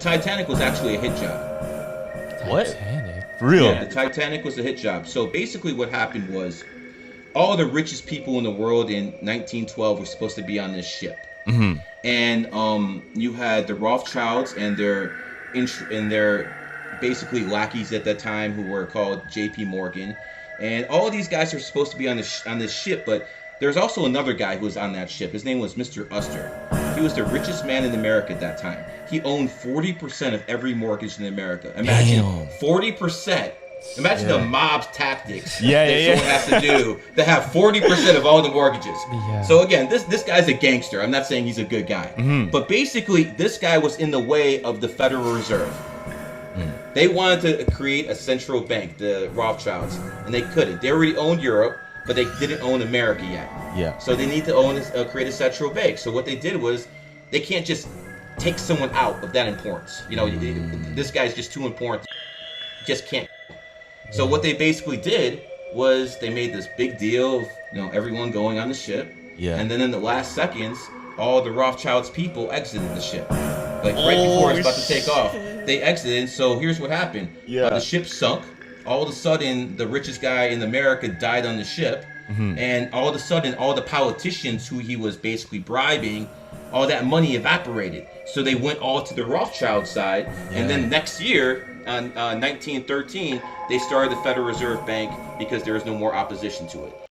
Titanic was actually a hit job. What? Titanic. For real? Yeah, the Titanic was a hit job. So basically what happened was all the richest people in the world in 1912 were supposed to be on this ship. Mm-hmm. And you had the Rothschilds and their basically lackeys at that time who were called J.P. Morgan. And all of these guys are supposed to be on this ship, but there's also another guy who was on that ship. His name was Mr. Uster. He was the richest man in America at that time. He owned 40% of every mortgage in America. Imagine 40%. Imagine the mob's tactics that someone has to do to have 40% of all the mortgages. Yeah. So again, this guy's a gangster. I'm not saying he's a good guy. Mm-hmm. But basically, this guy was in the way of the Federal Reserve. They wanted to create a central bank, the Rothschilds, and they couldn't. They already owned Europe, but they didn't own America yet. Yeah. So they need to create a central bank. So what they did was, they can't just take someone out of that importance. You know, this guy's just too important. Just can't. So what they basically did was they made this big deal of everyone going on the ship. Yeah. And then in the last seconds, all the Rothschilds people exited the ship. Like right before it was about to take off, they exited. So here's what happened. Yeah. The ship sunk. All of a sudden, the richest guy in America died on the ship. Mm-hmm. And all of a sudden, all the politicians who he was basically bribing, all that money evaporated. So they went all to the Rothschild side. And then next year, on 1913, they started the Federal Reserve Bank because there was no more opposition to it.